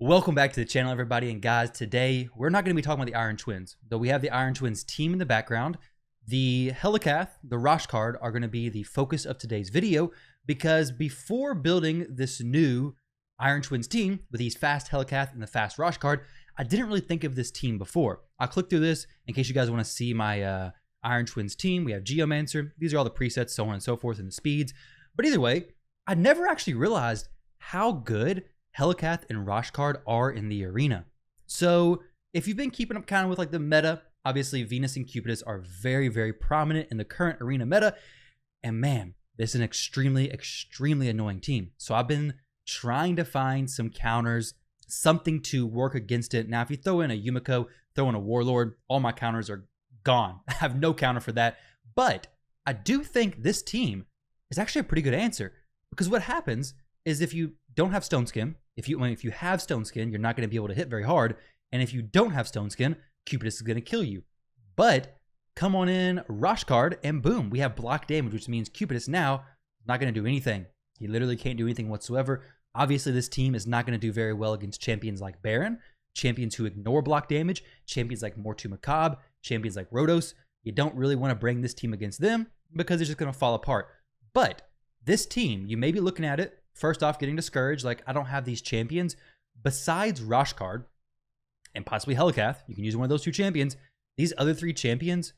Welcome back to the channel, everybody. And guys, today we're not going to be talking about the Iron Twins, though we have the Iron Twins team in the background. The Helicath, the Roshcard, are going to be the focus of today's video because before building this new Iron Twins team with these fast Helicath and the fast Roshcard, I didn't really think of this team before. I'll click through this in case you guys want to see my Iron Twins team. We have Geomancer. These are all the presets, so on and so forth, and the speeds. But either way, I never actually realized how good Helicath and Roshcard are in the arena. So if you've been keeping up kind of with like the meta, obviously Venus and Cupidus are very, very prominent in the current arena meta. And man, this is an extremely, extremely annoying team. So I've been trying to find some counters, something to work against it. Now, if you throw in a Yumiko, throw in a Warlord, all my counters are gone. I have no counter for that. But I do think this team is actually a pretty good answer, because what happens is if you don't have Stone Skin, if you have Stone Skin, you're not going to be able to hit very hard. And if you don't have Stone Skin, Cupidus is going to kill you. But come on in Roshcard, and boom, we have block damage, which means Cupidus now is not going to do anything. He literally can't do anything whatsoever. Obviously, this team is not going to do very well against champions like Baron, champions who ignore block damage, champions like Mortu Macabre, champions like Rhodos. You don't really want to bring this team against them because it's just going to fall apart. But this team, you may be looking at it, first off, getting discouraged, like I don't have these champions. Besides Roshcard and possibly Helicath, you can use one of those two champions. These other three champions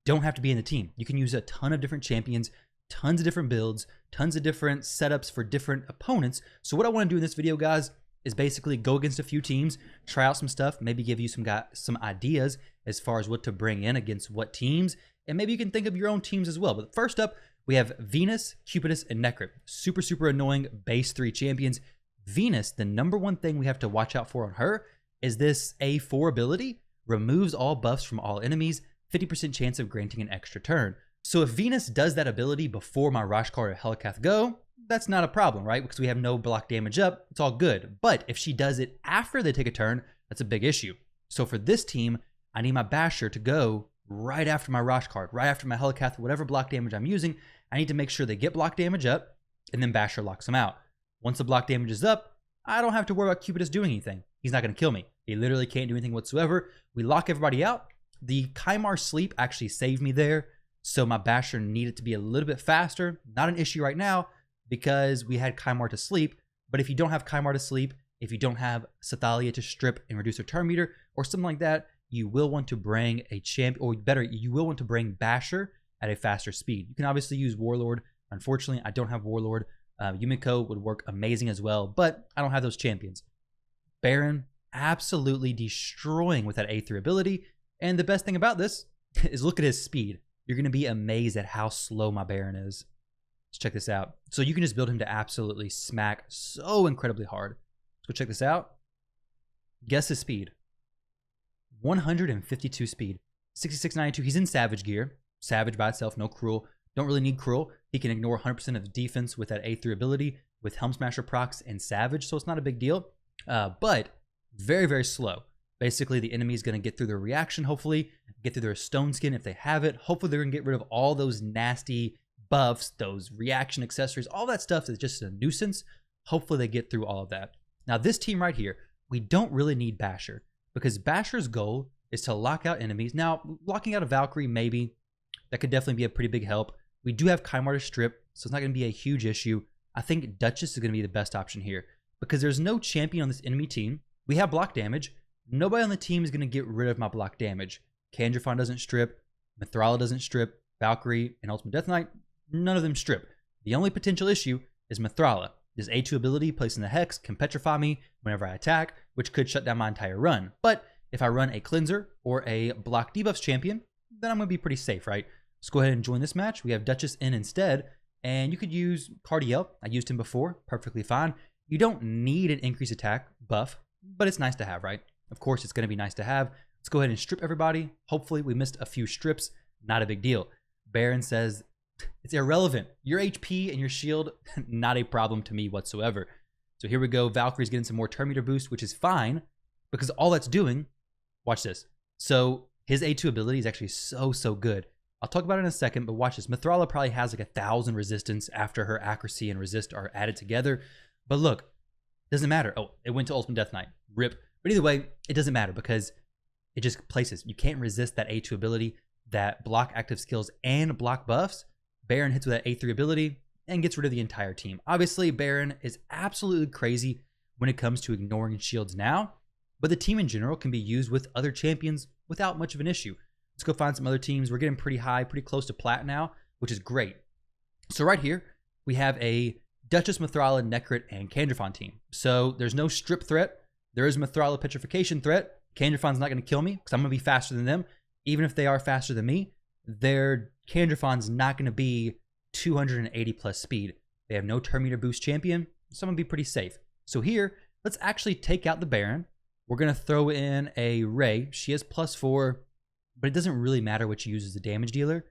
don't have to be in the team. You can use a ton of different champions, tons of different builds, tons of different setups for different opponents. So what I want to do in this video, guys, is basically go against a few teams, try out some stuff, maybe give you some ideas as far as what to bring in against what teams, and maybe you can think of your own teams as well. But first up, we have Venus, Cupidus, and Necrit. Super, super annoying base 3 champions. Venus, the number one thing we have to watch out for on her is this A4 ability, removes all buffs from all enemies, 50% chance of granting an extra turn. So if Venus does that ability before my Roshcard or Helicath go, that's not a problem, right? Because we have no block damage up, it's all good. But if she does it after they take a turn, that's a big issue. So for this team, I need my Basher to go right after my Roshcard, right after my Helicath, whatever block damage I'm using. I need to make sure they get block damage up, and then Basher locks them out. Once the block damage is up, I don't have to worry about Cupidus doing anything. He's not going to kill me. He literally can't do anything whatsoever. We lock everybody out. The Kymar sleep actually saved me there, so my Basher needed to be a little bit faster. Not an issue right now because we had Kymar to sleep, but if you don't have Kymar to sleep, if you don't have Sathalia to strip and reduce her turn meter or something like that, you will want to bring a champ, or better, you will want to bring Basher at a faster speed. You can obviously use Warlord. Unfortunately, I don't have Warlord. Yumiko would work amazing as well, but I don't have those champions. Baron, absolutely destroying with that A3 ability. And the best thing about this is look at his speed. You're going to be amazed at how slow my Baron is. Let's check this out. So you can just build him to absolutely smack so incredibly hard. Let's go check this out. Guess his speed. 152 speed. 6692. He's in Savage gear. Savage by itself, no Cruel. Don't really need Cruel. He can ignore 100% of the defense with that A3 ability with Helm Smasher procs and Savage, so it's not a big deal. But very, very slow. Basically, the enemy is going to get through their reaction, hopefully, get through their Stone Skin if they have it. Hopefully, they're going to get rid of all those nasty buffs, those reaction accessories, all that stuff is just a nuisance. Hopefully, they get through all of that. Now, this team right here, we don't really need Basher because Basher's goal is to lock out enemies. Now, locking out a Valkyrie, maybe. That could definitely be a pretty big help. We do have Kymar to strip, so it's not going to be a huge issue. I think Duchess is going to be the best option here because there's no champion on this enemy team. We have block damage. Nobody on the team is going to get rid of my block damage. Kandrafon doesn't strip. Mithrala doesn't strip. Valkyrie and Ultimate Death Knight, none of them strip. The only potential issue is Mithrala. This A2 ability placed in the Hex can petrify me whenever I attack, which could shut down my entire run. But if I run a Cleanser or a block debuffs champion, then I'm going to be pretty safe, right? Let's go ahead and join this match. We have Duchess in instead, and you could use Cardiel. I used him before, perfectly fine. You don't need an increased attack buff, but it's nice to have, right? Of course, it's going to be nice to have. Let's go ahead and strip everybody. Hopefully, we missed a few strips. Not a big deal. Baron says, it's irrelevant. Your HP and your shield, not a problem to me whatsoever. So here we go. Valkyrie's getting some more turn meter boost, which is fine because all that's doing, watch this. So his A2 ability is actually so good. I'll talk about it in a second, but watch this. Mithrala probably has like 1,000 resistance after her accuracy and resist are added together. But look, Doesn't matter. Oh, it went to Ultimate Death Knight. Rip. But either way, it doesn't matter because it just places. You can't resist that A2 ability, that block active skills and block buffs. Baron hits with that A3 ability and gets rid of the entire team. Obviously, Baron is absolutely crazy when it comes to ignoring shields now, but the team in general can be used with other champions without much of an issue. Let's go find some other teams. We're getting pretty high, pretty close to plat now, which is great. So right here, we have a Duchess, Mithrala, Necrit, and Candrafon team. So there's no strip threat. There is Mithrala petrification threat. Candrafon's not going to kill me because I'm going to be faster than them. Even if they are faster than me, their Candrafon's not going to be 280 plus speed. They have no turn meter boost champion, so I'm going to be pretty safe. So here, let's actually take out the Baron. We're going to throw in a Ray. She has +4, but it doesn't really matter what you use as a damage dealer.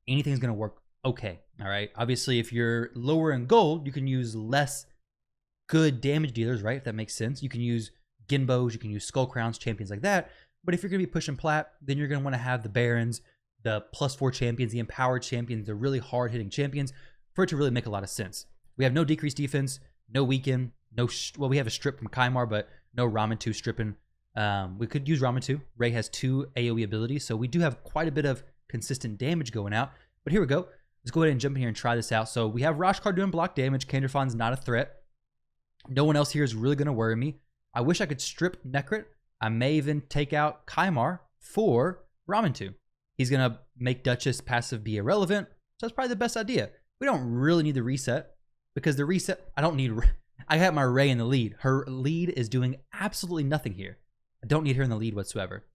Anything's going to work okay, all right? Obviously, if you're lower in gold, you can use less good damage dealers, right? If that makes sense. You can use Ginbos, you can use Skull Crowns, champions like that. But if you're going to be pushing plat, then you're going to want to have the Barons, the +4 champions, the empowered champions, the really hard-hitting champions for it to really make a lot of sense. We have no decreased defense, no weaken, well, we have a strip from Kymar, but no Ramen 2 stripping. We could use Ramen 2. Ray has 2 AoE abilities, so we do have quite a bit of consistent damage going out. But here we go. Let's go ahead and jump in here and try this out. So we have Roshcard doing block damage. Candrafon's not a threat. No one else here is really going to worry me. I wish I could strip Necrit. I may even take out Kymar for Ramen 2. He's going to make Duchess passive be irrelevant, so that's probably the best idea. We don't really need the reset, because the reset, I have my Ray in the lead. Her lead is doing absolutely nothing here. I don't need her in the lead whatsoever.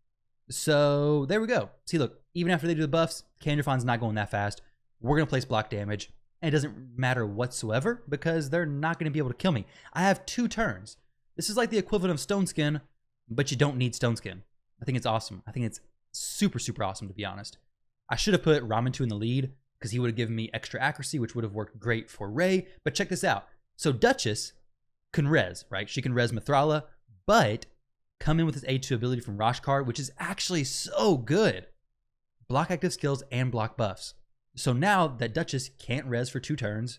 So there we go. See, look, even after they do the buffs, Candrafon's not going that fast. We're going to place block damage, and it doesn't matter whatsoever because they're not going to be able to kill me. I have 2 turns. This is like the equivalent of Stone Skin, but you don't need Stone Skin. I think it's awesome. I think it's super, super awesome, to be honest. I should have put Ramen 2 in the lead because he would have given me extra accuracy, which would have worked great for Ray. But check this out. So Duchess can res, right? She can res Mithrala, but come in with this A2 ability from Roshcard, which is actually so good. Block active skills and block buffs. So now that Duchess can't res for 2 turns,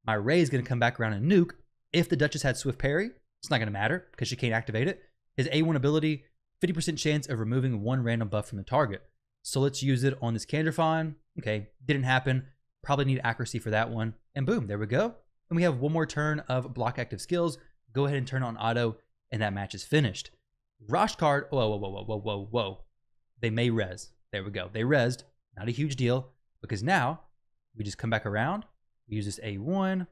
my Ray is going to come back around and nuke. If the Duchess had Swift Parry, it's not going to matter because she can't activate it. His A1 ability, 50% chance of removing 1 random buff from the target. So let's use it on this Candrafon. Okay, didn't happen. Probably need accuracy for that one. And boom, there we go. And we have 1 more turn of block active skills. Go ahead and turn on auto, and that match is finished. Roshcard, whoa. They may res. There we go. They resed. Not a huge deal, because now we just come back around. We use this A1.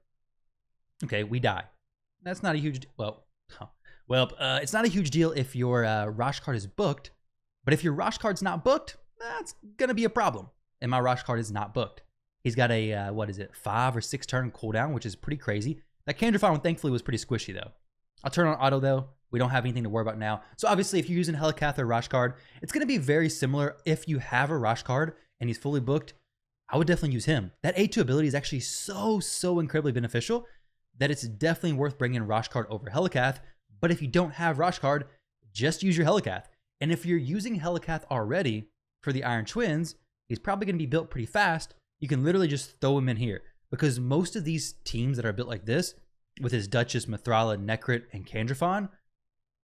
Okay, we die. That's not a huge it's not a huge deal if your Roshcard is booked, but if your Roshcard's not booked, that's gonna be a problem. And my Roshcard is not booked. He's got a 5 or 6 turn cooldown, which is pretty crazy. That Candrafon thankfully was pretty squishy though. I'll turn on auto though. We don't have anything to worry about now. So obviously, if you're using Helicath or Roshcard, it's gonna be very similar. If you have a Roshcard and he's fully booked, I would definitely use him. That A2 ability is actually so incredibly beneficial that it's definitely worth bringing Roshcard over Helicath. But if you don't have Roshcard, just use your Helicath. And if you're using Helicath already for the Iron Twins, he's probably going to be built pretty fast. You can literally just throw him in here. Because most of these teams that are built like this, with his Duchess, Mithrala, Necrit, and Candrafon,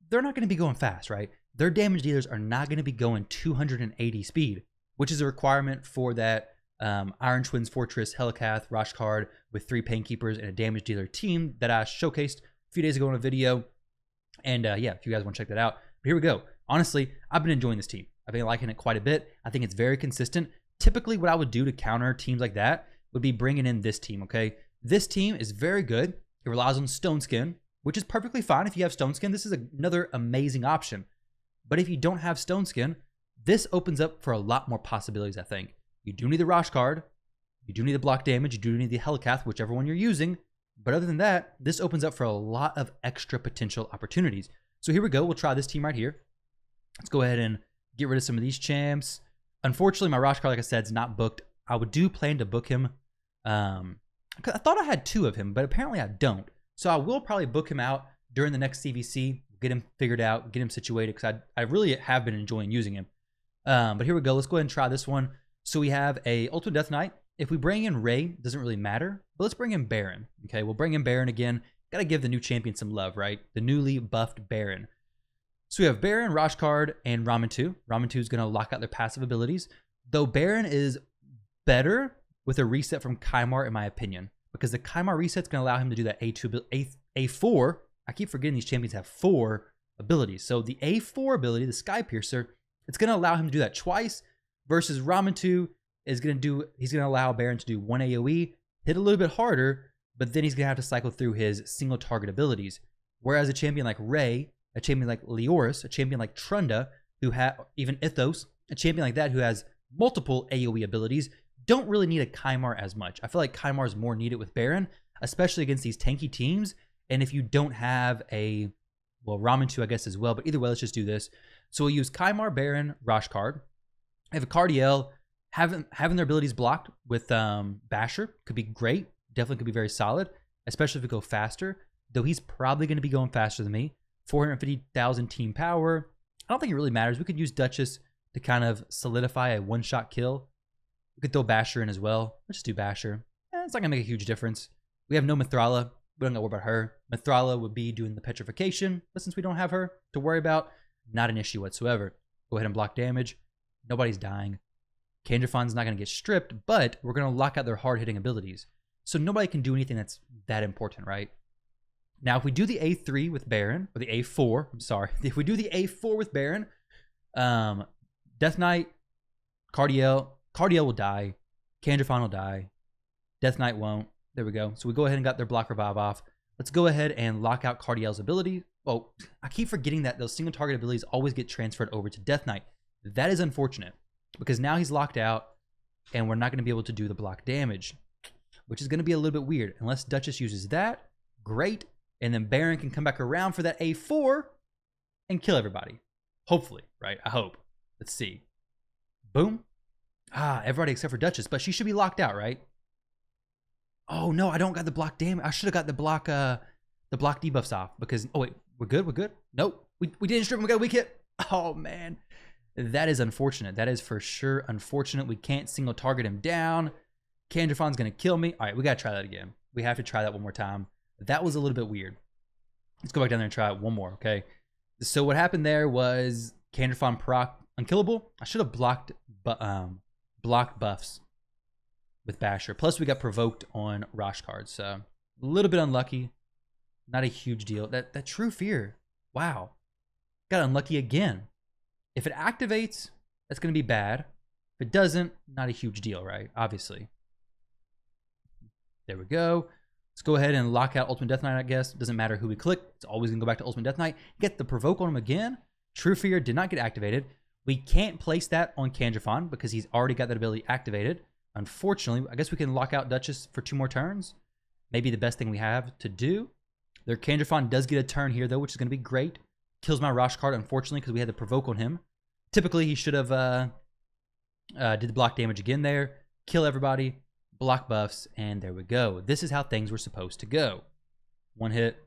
they're not going to be going fast, right? Their damage dealers are not going to be going 280 speed, which is a requirement for that Iron Twins Fortress, Helicath, Roshcard with 3 Painkeepers and a damage dealer team that I showcased a few days ago in a video. And yeah, if you guys want to check that out. But here we go. Honestly, I've been enjoying this team. I've been liking it quite a bit. I think it's very consistent. Typically, what I would do to counter teams like that would be bringing in this team, okay? This team is very good. It relies on Stone Skin, which is perfectly fine. If you have Stone Skin, this is another amazing option. But if you don't have Stone Skin, this opens up for a lot more possibilities, I think. You do need the Roshcard. You do need the block damage. You do need the Helicath, whichever one you're using. But other than that, this opens up for a lot of extra potential opportunities. So here we go. We'll try this team right here. Let's go ahead and get rid of some of these champs. Unfortunately, my Roshcard, like I said, is not booked. I do plan to book him. I thought I had 2 of him, but apparently I don't. So I will probably book him out during the next CVC, get him figured out, get him situated, because I really have been enjoying using him. But here we go. Let's go ahead and try this one. So we have a Ultimate Death Knight. If we bring in Ray, it doesn't really matter, but let's bring in Baron. Okay, we'll bring in Baron again. Got to give the new champion some love, right? The newly buffed Baron. So we have Baron, Roshcard, and Ramen 2. Ramen 2 is going to lock out their passive abilities, though Baron is better with a reset from Kymar, in my opinion, because the Kymar reset is going to allow him to do that A4. I keep forgetting these champions have 4 abilities. So the A4 ability, the Sky Piercer, it's going to allow him to do that twice, versus Ramen 2 is going to do, he's going to allow Baron to do 1 AoE, hit a little bit harder, but then he's going to have to cycle through his single target abilities. Whereas a champion like Ray, a champion like Leoris, a champion like Trunda, who have even Ithos, a champion like that who has multiple AoE abilities, don't really need a Kymar as much. I feel like Kymar is more needed with Baron, especially against these tanky teams. And if you don't have a, well, Ramen 2, I guess, as well. But either way, let's just do this. So we'll use Kymar, Baron, Roshcard. I have a Cardiel. Having their abilities blocked with Basher could be great. Definitely could be very solid, especially if we go faster. Though he's probably going to be going faster than me. 450,000 team power. I don't think it really matters. We could use Duchess to kind of solidify a one-shot kill. We could throw Basher in as well. Let's just do Basher. It's not going to make a huge difference. We have no Mithrala. We don't got to worry about her. Mithrala would be doing the petrification, but since we don't have her to worry about, not an issue whatsoever. Go ahead and block damage. Nobody's dying. Kandrafon's not going to get stripped, but we're going to lock out their hard-hitting abilities. So nobody can do anything that's that important, right? Now, if we do the A3 with Baron, or the A4, I'm sorry. If we do the A4 with Baron, Death Knight, Cardiel will die. Kandrafon will die. Death Knight won't. There we go. So we go ahead and got their block revive off. Let's go ahead and lock out Cardiel's ability. Oh, I keep forgetting that those single target abilities always get transferred over to Death Knight. That is unfortunate, because now he's locked out, and we're not going to be able to do the block damage, which is going to be a little bit weird. Unless Duchess uses that, great. And then Baron can come back around for that A4 and kill everybody. Hopefully, right? I hope. Let's see. Boom. Everybody except for Duchess, but she should be locked out, right? Oh no, I don't got the block damage. I should have got the block debuffs off, because, oh wait, we're good? Nope. We didn't strip him, we got a weak hit. Oh man. That is unfortunate. That is for sure unfortunate. We can't single target him down. Kandrafon's gonna kill me. All right, we gotta try that again. We have to try that one more time. That was a little bit weird. Let's go back down there and try it one more, okay? So what happened there was Kandrafon proc unkillable. I should have blocked buffs with Basher. Plus we got provoked on Roshcard, so a little bit unlucky. Not a huge deal. That True Fear, wow. Got unlucky again. If it activates, that's going to be bad. If it doesn't, not a huge deal, right? Obviously. There we go. Let's go ahead and lock out Ultimate Death Knight, I guess. Doesn't matter who we click. It's always going to go back to Ultimate Death Knight. Get the provoke on him again. True Fear did not get activated. We can't place that on Kandrafon because he's already got that ability activated. Unfortunately, I guess we can lock out Duchess for 2 more turns. Maybe the best thing we have to do. Their Kandrafon does get a turn here, though, which is going to be great. Kills my Roshcard, unfortunately, because we had the provoke on him. Typically, he should have did the block damage again there. Kill everybody. Block buffs, and there we go. This is how things were supposed to go. 1 hit.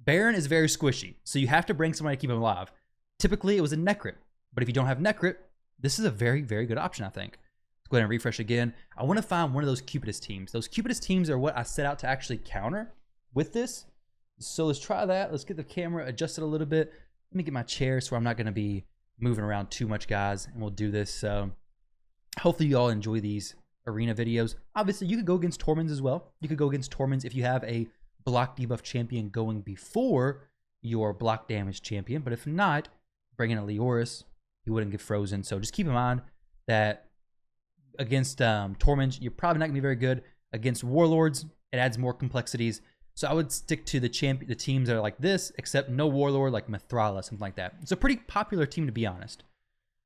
Baron is very squishy, so you have to bring somebody to keep him alive. Typically, it was a Necrit, but if you don't have Necrit, this is a very, very good option, I think. Let's go ahead and refresh again. I want to find one of those Cupidus teams. Those Cupidus teams are what I set out to actually counter with this. So let's try that. Let's get the camera adjusted a little bit. Let me get my chair so I'm not going to be moving around too much, guys, and we'll do this. So hopefully you all enjoy these arena videos. Obviously, you could go against Torments as well. You could go against Torments if you have a block debuff champion going before your block damage champion. But if not, bring in a Leoris. He wouldn't get frozen. So just keep in mind that against Torments, you're probably not going to be very good. Against Warlords, it adds more complexities. So I would stick to the teams that are like this, except no Warlord like Mithrala, something like that. It's a pretty popular team, to be honest.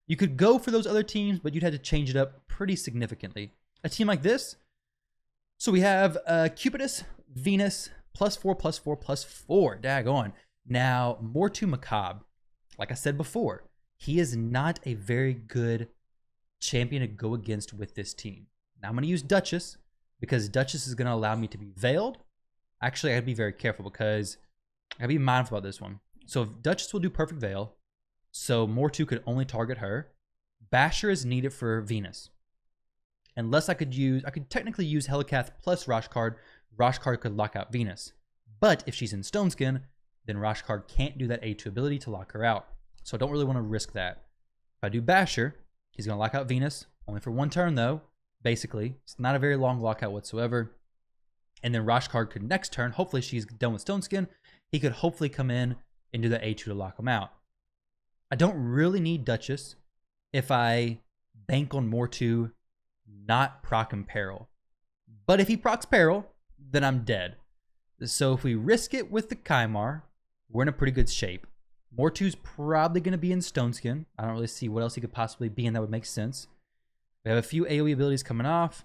You could go for those other teams, but you'd have to change it up pretty significantly. A team like this. So we have Cupidus, Venus, +4/+4/+4. Daggone. Now, Mortu Macabre. Like I said before, he is not a very good champion to go against with this team. Now I'm going to use Duchess, because Duchess is going to allow me to be veiled. Actually, I gotta be very careful because I gotta be mindful about this one. So if Duchess will do Perfect Veil, so Mortu could only target her. Basher is needed for Venus. Unless I could technically use Helicath plus Roshcard. Roshcard could lock out Venus. But if she's in Stone Skin, then Roshcard can't do that A2 ability to lock her out. So I don't really want to risk that. If I do Basher, he's going to lock out Venus. Only for 1 turn, though. Basically, it's not a very long lockout whatsoever. And then Roshcard could next turn, hopefully she's done with Stone Skin, he could hopefully come in and do the A2 to lock him out. I don't really need Duchess if I bank on Mortu not proccing Peril. But if he procs Peril, then I'm dead. So if we risk it with the Kymar, we're in a pretty good shape. Mortu's probably going to be in Stone Skin. I don't really see what else he could possibly be in that would make sense. We have a few AoE abilities coming off.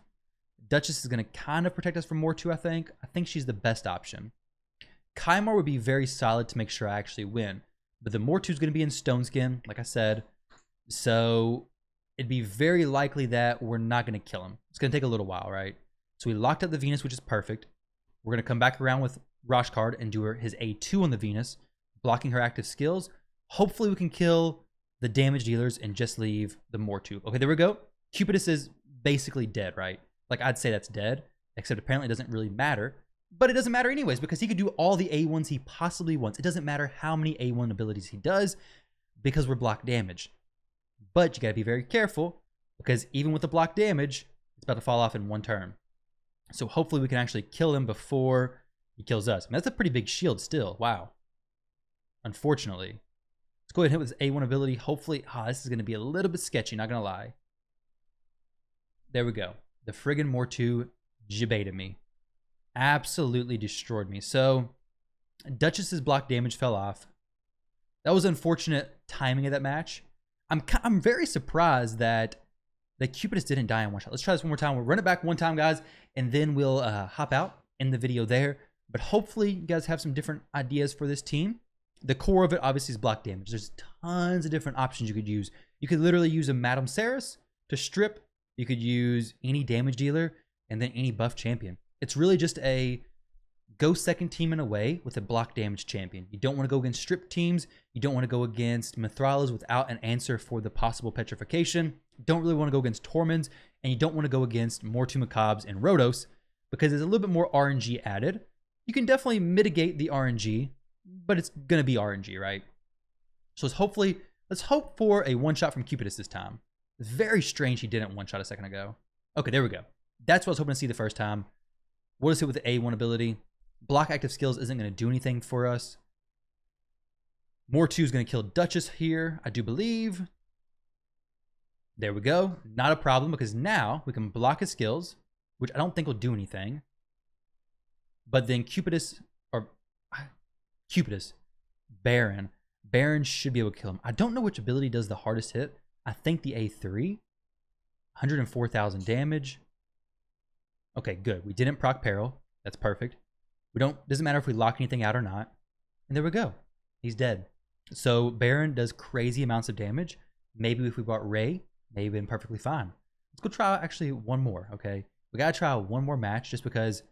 Duchess is going to kind of protect us from Mortu, I think. I think she's the best option. Kymar would be very solid to make sure I actually win. But the Mortu's going to be in Stone Skin, like I said. So it'd be very likely that we're not going to kill him. It's going to take a little while, right? So we locked up the Venus, which is perfect. We're going to come back around with Roshcard and do his A2 on the Venus, blocking her active skills. Hopefully we can kill the damage dealers and just leave the Mortu. Okay, there we go. Cupidus is basically dead, right? Like, I'd say that's dead, except apparently it doesn't really matter. But it doesn't matter anyways, because he could do all the A1s he possibly wants. It doesn't matter how many A1 abilities he does, because we're block damage. But you gotta be very careful, because even with the block damage, it's about to fall off in 1 turn. So hopefully we can actually kill him before he kills us. I mean, that's a pretty big shield still. Wow. Unfortunately. Let's go ahead and hit with his A1 ability. Hopefully, this is going to be a little bit sketchy, not going to lie. There we go. The friggin' Mortu jibaited me. Absolutely destroyed me. So, Duchess's block damage fell off. That was unfortunate timing of that match. I'm very surprised that Cupidus didn't die in 1 shot. Let's try this one more time. We'll run it back 1 time, guys, and then we'll hop out in the video there. But hopefully, you guys have some different ideas for this team. The core of it, obviously, is block damage. There's tons of different options you could use. You could literally use a Madame Ceres to strip. You could use any damage dealer and then any buff champion. It's really just a go second team in a way with a block damage champion. You don't want to go against strip teams. You don't want to go against Mithralas without an answer for the possible petrification. You don't really want to go against Torments, and you don't want to go against Mortu Macabres and Rhodos because there's a little bit more RNG added. You can definitely mitigate the RNG, but it's going to be RNG, right? So let's hope for a 1-shot from Cupidus this time. It's very strange he didn't 1-shot a second ago. Okay, there we go. That's what I was hoping to see the first time. We'll just hit with the A1 ability. Block active skills isn't going to do anything for us. Mortu is going to kill Duchess here, I do believe. There we go. Not a problem because now we can block his skills, which I don't think will do anything. But then Cupidus, Baron should be able to kill him. I don't know which ability does the hardest hit. I think the A3. 104,000 damage. Okay, good. We didn't proc Peril. That's perfect. Doesn't matter if we lock anything out or not. And there we go. He's dead. So Baron does crazy amounts of damage. Maybe if we brought Ray, maybe been perfectly fine. Let's go try actually one more, okay? We gotta try one more match just because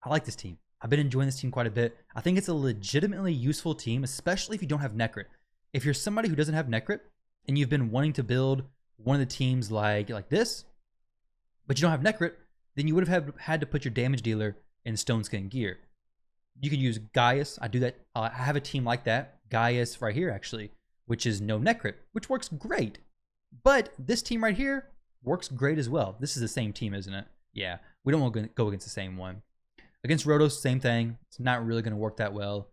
I like this team. I've been enjoying this team quite a bit. I think it's a legitimately useful team, especially if you don't have Necrit. If you're somebody who doesn't have Necrit and you've been wanting to build one of the teams like this, but you don't have Necrit, then you would have had to put your damage dealer in Stone Skin gear. You could use Gaius. I do that. I have a team like that. Gaius right here, actually, which is no Necrit, which works great. But this team right here works great as well. This is the same team, isn't it? Yeah, we don't want to go against the same one. Against Rhodos, same thing. It's not really going to work that well.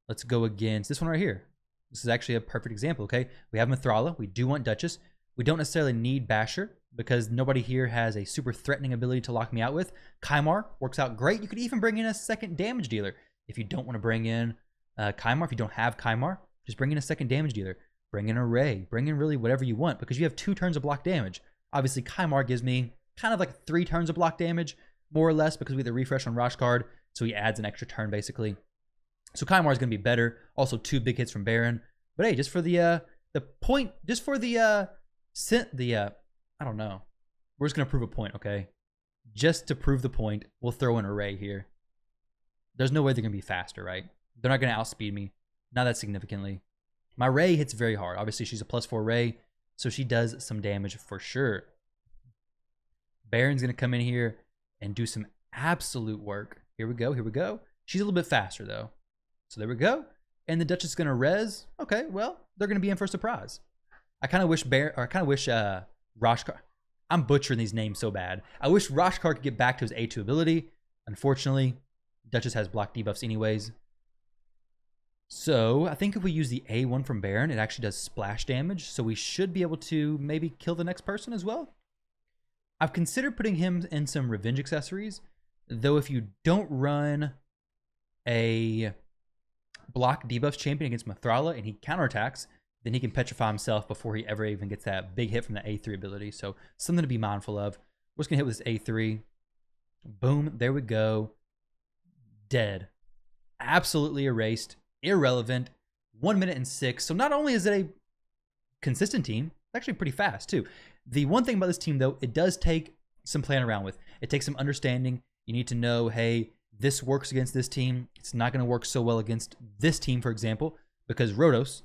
Let's go against this one right here. This is actually a perfect example, okay? We have Mithrala. We do want Duchess. We don't necessarily need Basher because nobody here has a super threatening ability to lock me out with. Kymar works out great. You could even bring in a second damage dealer. If you don't want to bring in Kymar, if you don't have Kymar, just bring in a second damage dealer. Bring in a Ray. Bring in really whatever you want because you have 2 turns of block damage. Obviously, Kymar gives me kind of like 3 turns of block damage, more or less, because we have the refresh on Roshcard, so he adds an extra turn, basically. So Kymar is going to be better. Also, 2 big hits from Baron. But hey, just for the point, just for I don't know. We're just going to prove a point, okay? Just to prove the point, we'll throw in a Ray here. There's no way they're going to be faster, right? They're not going to outspeed me. Not that significantly. My Ray hits very hard. Obviously, she's a +4 Ray, so she does some damage for sure. Baron's going to come in here and do some absolute work. Here we go. Here we go. She's a little bit faster, though. So there we go. And the Duchess is going to res. Okay, well, they're going to be in for a surprise. I kind of wish Roshcard. I'm butchering these names so bad. I wish Roshcard could get back to his A2 ability. Unfortunately, Duchess has block debuffs anyways. So I think if we use the A1 from Baron, it actually does splash damage. So we should be able to maybe kill the next person as well. I've considered putting him in some revenge accessories, though if you don't run a block debuffs champion against Mithrala and he counterattacks, then he can petrify himself before he ever even gets that big hit from the A3 ability. So something to be mindful of. We're just going to hit with this A3. Boom. There we go. Dead. Absolutely erased. Irrelevant. 1 minute and 6. So not only is it a consistent team, it's actually pretty fast too. The one thing about this team, though, it does take some playing around with. It takes some understanding. You need to know, hey, this works against this team. It's not going to work so well against this team, for example, because Rhodos,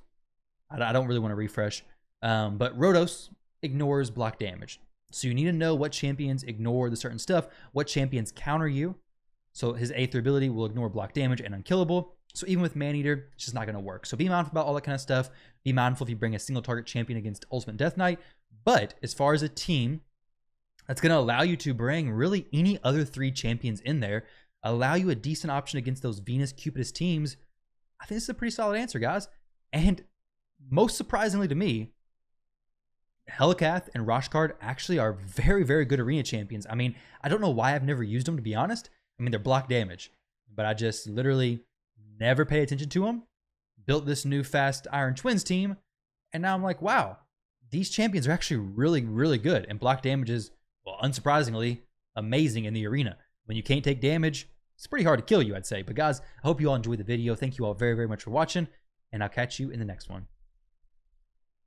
I don't really want to refresh, but Rhodos ignores block damage. So you need to know what champions ignore the certain stuff, what champions counter you. So his A3 ability will ignore block damage and unkillable. So even with Maneater, it's just not going to work. So be mindful about all that kind of stuff. Be mindful if you bring a single target champion against Ultimate Death Knight. But as far as a team, that's going to allow you to bring really any other 3 champions in there, allow you a decent option against those Venus Cupidus teams. I think this is a pretty solid answer, guys. And most surprisingly to me, Helicath and Roshcard actually are very, very good arena champions. I mean, I don't know why I've never used them, to be honest. I mean, they're block damage, but I just literally never pay attention to them. Built this new fast Iron Twins team, and now I'm like, wow, these champions are actually really, really good. And block damage is, well, unsurprisingly, amazing in the arena. When you can't take damage, it's pretty hard to kill you, I'd say. But guys, I hope you all enjoyed the video. Thank you all very, very much for watching, and I'll catch you in the next one.